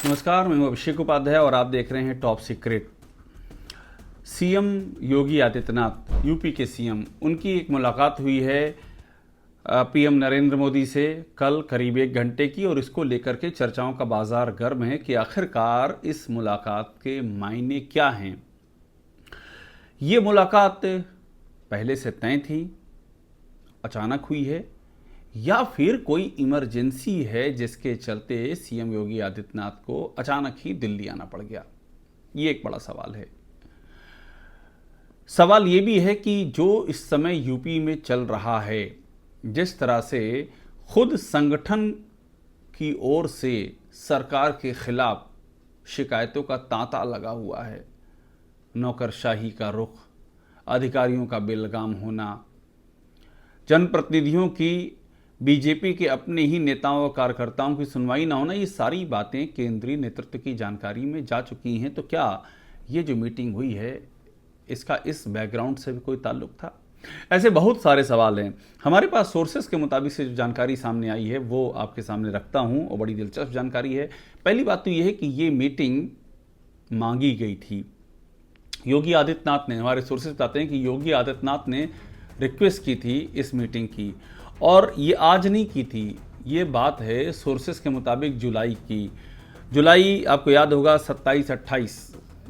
नमस्कार, मैं हूं अभिषेक उपाध्याय और आप देख रहे हैं top secret. CM Yogi Adityanath, UP के सीएम, उनकी एक मुलाकात हुई है पीएम नरेंद्र मोदी से कल करीब 1 घंटे की, और इसको लेकर के चर्चाओं का बाजार गर्म है कि आखिरकार इस मुलाकात के मायने क्या हैं। ये मुलाकात पहले से तय थी, अचानक हुई है, या फिर कोई इमरजेंसी है जिसके चलते सीएम योगी आदित्यनाथ को अचानक ही दिल्ली आना पड़ गया। ये एक बड़ा सवाल है। सवाल ये भी है कि जो इस समय यूपी में चल रहा है, जिस तरह से खुद संगठन की ओर से सरकार के खिलाफ शिकायतों का तांता लगा हुआ है, नौकरशाही का रुख, अधिकारियों का बेलगाम होना, जनप्रतिनिधियों की बीजेपी के अपने ही नेताओं और कार्यकर्ताओं की सुनवाई ना होना, ये सारी बातें केंद्रीय नेतृत्व की जानकारी में जा चुकी हैं। तो क्या ये जो मीटिंग हुई है, इसका इस बैकग्राउंड से भी कोई ताल्लुक था? ऐसे बहुत सारे सवाल हैं। हमारे पास सोर्सेस के मुताबिक से जो जानकारी सामने आई है वो आपके सामने रखता हूं, और बड़ी दिलचस्प जानकारी है। पहली बात तो ये है कि ये मीटिंग मांगी गई थी। योगी आदित्यनाथ ने, हमारे सोर्सेस बताते हैं कि योगी आदित्यनाथ ने रिक्वेस्ट की थी इस मीटिंग की, और ये आज नहीं की थी। ये बात है सोर्सेस के मुताबिक जुलाई की। जुलाई आपको याद होगा 27-28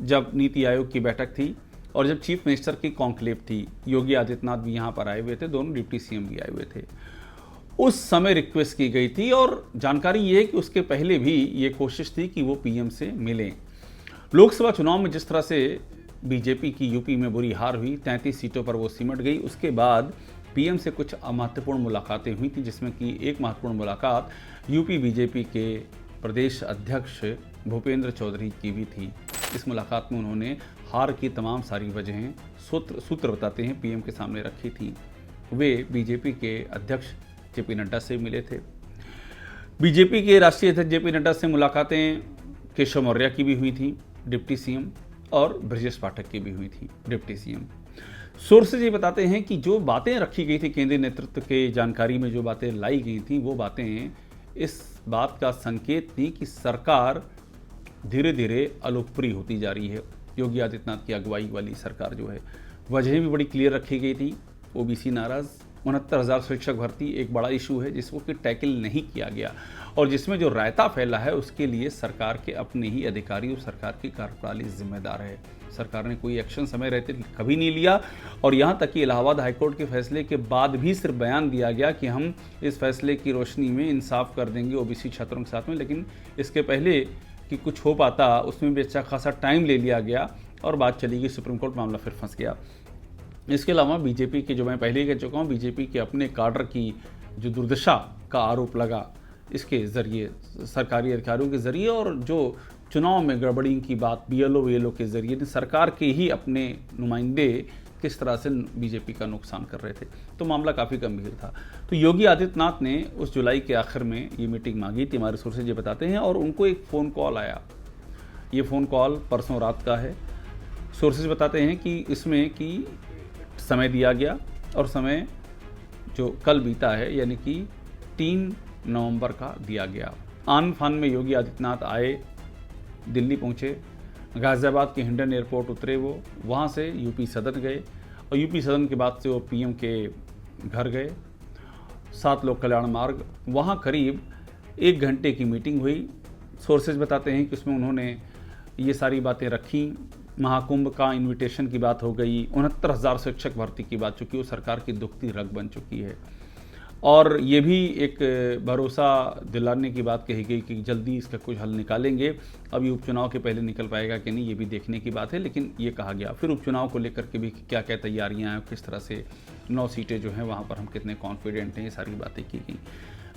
जब नीति आयोग की बैठक थी और जब चीफ मिनिस्टर की कॉन्क्लेव थी, योगी आदित्यनाथ भी यहाँ पर आए हुए थे, दोनों डिप्टी सीएम भी आए हुए थे। उस समय रिक्वेस्ट की गई थी, और जानकारी ये है कि उसके पहले भी ये कोशिश थी कि वो पीएम से मिलें। लोकसभा चुनाव में जिस तरह से बीजेपी की यूपी में बुरी हार हुई, 33 सीटों पर वो सिमट गई, उसके बाद पीएम से कुछ महत्वपूर्ण मुलाकातें हुई थी, जिसमें कि एक महत्वपूर्ण मुलाकात यूपी बीजेपी के प्रदेश अध्यक्ष भूपेंद्र चौधरी की भी थी। इस मुलाकात में उन्होंने हार की तमाम सारी वजहें सूत्र बताते हैं पीएम के सामने रखी थी। वे बीजेपी के अध्यक्ष जेपी नड्डा से मिले थे। बीजेपी के राष्ट्रीय अध्यक्ष जेपी नड्डा से मुलाकातें केशव मौर्य की भी हुई थी, डिप्टी सीएम, और ब्रजेश पाठक की भी हुई थी, डिप्टी सीएम। सोर्सेज ये बताते हैं कि जो बातें रखी गई थी केंद्रीय नेतृत्व के जानकारी में, जो बातें लाई गई थी, वो बातें इस बात का संकेत थी कि सरकार धीरे धीरे अलोकप्रिय होती जा रही है। योगी आदित्यनाथ की अगुवाई वाली सरकार जो है, वजहें भी बड़ी क्लियर रखी गई थी। ओबीसी नाराज, 69,000 शिक्षक भर्ती एक बड़ा इशू है जिसको कि टैकल नहीं किया गया, और जिसमें जो रायता फैला है उसके लिए सरकार के अपने ही अधिकारी और सरकार की कार्यप्रणाली जिम्मेदार है। सरकार ने कोई एक्शन समय रहते कभी नहीं लिया, और यहाँ तक कि इलाहाबाद हाईकोर्ट के फैसले के बाद भी सिर्फ बयान दिया गया कि हम इस फैसले की रोशनी में इंसाफ कर देंगे ओबीसी छात्रों के साथ में, लेकिन इसके पहले कि कुछ हो पाता उसमें भी अच्छा खासा टाइम ले लिया गया और बात चली गई सुप्रीम कोर्ट, मामला फिर फंस गया। इसके अलावा बीजेपी के, जो मैं पहले ही कह चुका हूँ, बीजेपी के अपने काडर की जो दुर्दशा का आरोप लगा इसके ज़रिए, सरकारी अधिकारियों के ज़रिए, और जो चुनाव में गड़बड़ी की बात बीएलओ के ज़रिए, सरकार के ही अपने नुमाइंदे किस तरह से बीजेपी का नुकसान कर रहे थे, तो मामला काफ़ी गंभीर था। तो योगी आदित्यनाथ ने उस जुलाई के आखिर में ये मीटिंग मांगी थी, हमारे सोर्सेज ये बताते हैं, और उनको एक फ़ोन कॉल आया। ये फ़ोन कॉल परसों रात का है। सोर्सेज बताते हैं कि इसमें कि समय दिया गया, और समय जो कल बीता है यानी कि 3 नवंबर का दिया गया। आन फान में योगी आदित्यनाथ आए, दिल्ली पहुँचे, गाज़ियाबाद के हिंडन एयरपोर्ट उतरे, वो वहाँ से यूपी सदन गए, और यूपी सदन के बाद से वो पीएम के घर गए, 7 लोक कल्याण मार्ग, वहाँ करीब 1 घंटे की मीटिंग हुई। सोर्सेज बताते हैं कि उसमें उन्होंने ये सारी बातें रखी। महाकुंभ का इनविटेशन की बात हो गई, 69,000 शिक्षक भर्ती की बात, चूँकि वो सरकार की दुखती रग बन चुकी है, और ये भी एक भरोसा दिलाने की बात कही गई कि जल्दी इसका कुछ हल निकालेंगे। अभी उपचुनाव के पहले निकल पाएगा कि नहीं, ये भी देखने की बात है, लेकिन ये कहा गया। फिर उपचुनाव को लेकर के भी क्या क्या तैयारियां हैं, किस तरह से 9 सीटें जो हैं वहाँ पर हम कितने कॉन्फिडेंट हैं, ये सारी बातें की गई।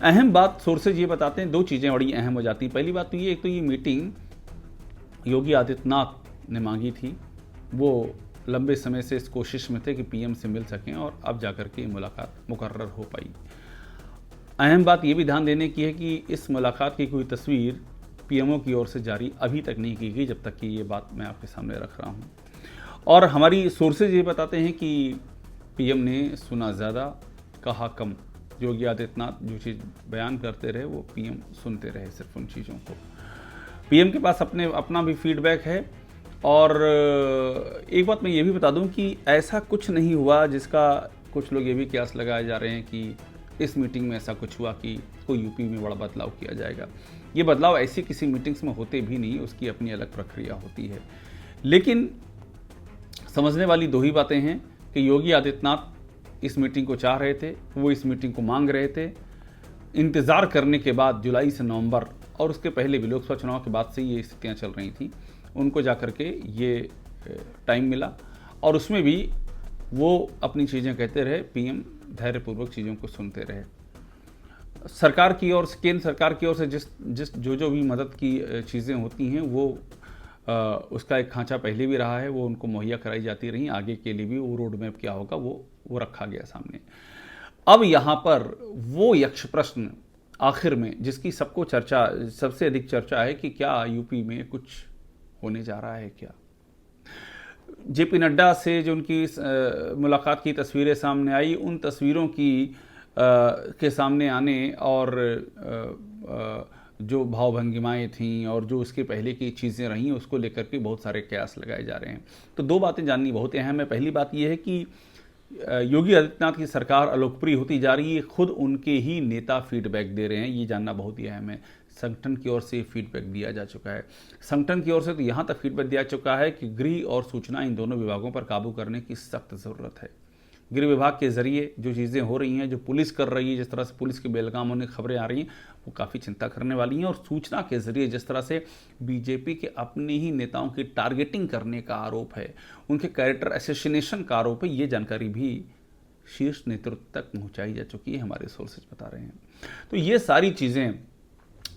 अहम बात सोर्सेज ये बताते हैं, 2 चीज़ें बड़ी अहम हो जाती हैं। पहली बात तो ये, एक तो ये मीटिंग योगी आदित्यनाथ ने मांगी थी, वो लंबे समय से इस कोशिश में थे कि पीएम से मिल सकें, और अब जाकर के मुलाकात मुकर्रर हो पाई। अहम बात ये भी ध्यान देने की है कि इस मुलाकात की कोई तस्वीर पीएमओ की ओर से जारी अभी तक नहीं की गई, जब तक कि ये बात मैं आपके सामने रख रहा हूँ। और हमारी सोर्सेज ये बताते हैं कि पीएम ने सुना ज़्यादा, कहा कम। योगी आदित्यनाथ जो चीज़ बयान करते रहे वो पीएम सुनते रहे सिर्फ उन चीज़ों को। पीएम के पास अपना भी फीडबैक है। और एक बात मैं ये भी बता दूं कि ऐसा कुछ नहीं हुआ जिसका कुछ लोग ये भी कयास लगाए जा रहे हैं कि इस मीटिंग में ऐसा कुछ हुआ कि कोई यूपी में बड़ा बदलाव किया जाएगा। ये बदलाव ऐसी किसी मीटिंग्स में होते भी नहीं, उसकी अपनी अलग प्रक्रिया होती है। लेकिन समझने वाली दो ही बातें हैं कि योगी आदित्यनाथ इस मीटिंग को चाह रहे थे, वो इस मीटिंग को मांग रहे थे। इंतज़ार करने के बाद जुलाई से नवंबर और उसके पहले भी लोकसभा चुनाव के बाद से ये स्थितियाँ चल रही थी, उनको जा कर के ये टाइम मिला और उसमें भी वो अपनी चीज़ें कहते रहे, पीएम धैर्यपूर्वक चीज़ों को सुनते रहे। सरकार की ओर से, केंद्र सरकार की ओर से जो भी मदद की चीज़ें होती हैं वो उसका एक खांचा पहले भी रहा है, वो उनको मुहैया कराई जाती रही। आगे के लिए भी वो रोड मैप क्या होगा वो रखा गया सामने। अब यहाँ पर वो यक्ष प्रश्न आखिर में जिसकी सबसे अधिक चर्चा है कि क्या यूपी में कुछ होने जा रहा है क्या। जेपी नड्डा से जो उनकी मुलाकात की तस्वीरें सामने आई, उन तस्वीरों के सामने आने और जो भावभंगिमाएँ थीं और जो उसके पहले की चीज़ें रहीं, उसको लेकर के बहुत सारे कयास लगाए जा रहे हैं। तो दो बातें जाननी बहुत अहम है। पहली बात यह है कि योगी आदित्यनाथ की सरकार अलोकप्रिय होती जा रही है, खुद उनके ही नेता फीडबैक दे रहे हैं, ये जानना बहुत ही अहम है। संगठन की ओर से फीडबैक दिया जा चुका है। संगठन की ओर से तो यहाँ तक फीडबैक दिया चुका है कि गृह और सूचना, इन दोनों विभागों पर काबू करने की सख्त ज़रूरत है। गृह विभाग के जरिए जो चीज़ें हो रही हैं, जो पुलिस कर रही है, जिस तरह से पुलिस के बेलगाम होने खबरें आ रही हैं, वो काफ़ी चिंता करने वाली हैं। और सूचना के जरिए जिस तरह से बीजेपी के अपने ही नेताओं की टारगेटिंग करने का आरोप है, उनके कैरेक्टर असैसिनेशन का आरोप है, ये जानकारी भी शीर्ष नेतृत्व तक पहुँचाई जा चुकी है, हमारे सोर्सेज बता रहे हैं। तो ये सारी चीज़ें,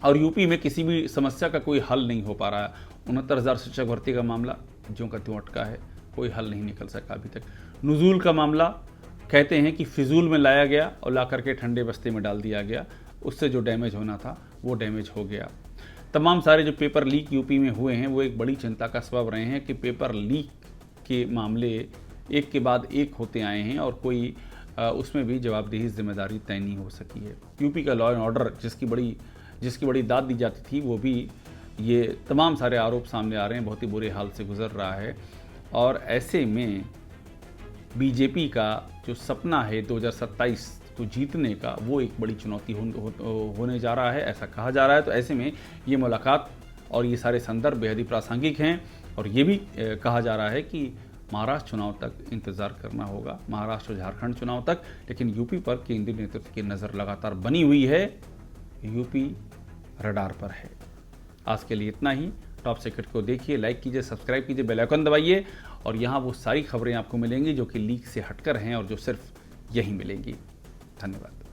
और यूपी में किसी भी समस्या का कोई हल नहीं हो पा रहा है। 69,000 शिक्षक भर्ती का मामला ज्यों का त्यों अटका है, कोई हल नहीं निकल सका अभी तक। नुज़ूल का मामला कहते हैं कि फिजूल में लाया गया और ला करके ठंडे बस्ते में डाल दिया गया, उससे जो डैमेज होना था वो डैमेज हो गया। तमाम सारे जो पेपर लीक यूपी में हुए हैं वो एक बड़ी चिंता का सबब रहे हैं कि पेपर लीक के मामले एक के बाद एक होते आए हैं और कोई उसमें भी जवाबदेही जिम्मेदारी तय नहीं हो सकी है। यूपी का लॉ एंड ऑर्डर जिसकी बड़ी दाद दी जाती थी, वो भी ये तमाम सारे आरोप सामने आ रहे हैं, बहुत ही बुरे हाल से गुजर रहा है। और ऐसे में बीजेपी का जो सपना है 2027 को जीतने का, वो एक बड़ी चुनौती होने जा रहा है, ऐसा कहा जा रहा है। तो ऐसे में ये मुलाकात और ये सारे संदर्भ बेहद ही प्रासंगिक हैं। और ये भी कहा जा रहा है कि महाराष्ट्र चुनाव तक इंतज़ार करना होगा, महाराष्ट्र और झारखंड चुनाव तक। लेकिन यूपी पर केंद्रीय नेतृत्व की नज़र लगातार बनी हुई है, यूपी रडार पर है। आज के लिए इतना ही। टॉप सीक्रेट को देखिए, लाइक कीजिए, सब्सक्राइब कीजिए, बेल आइकन दबाइए और यहाँ वो सारी खबरें आपको मिलेंगी जो कि लीक से हटकर हैं और जो सिर्फ यहीं मिलेंगी। धन्यवाद।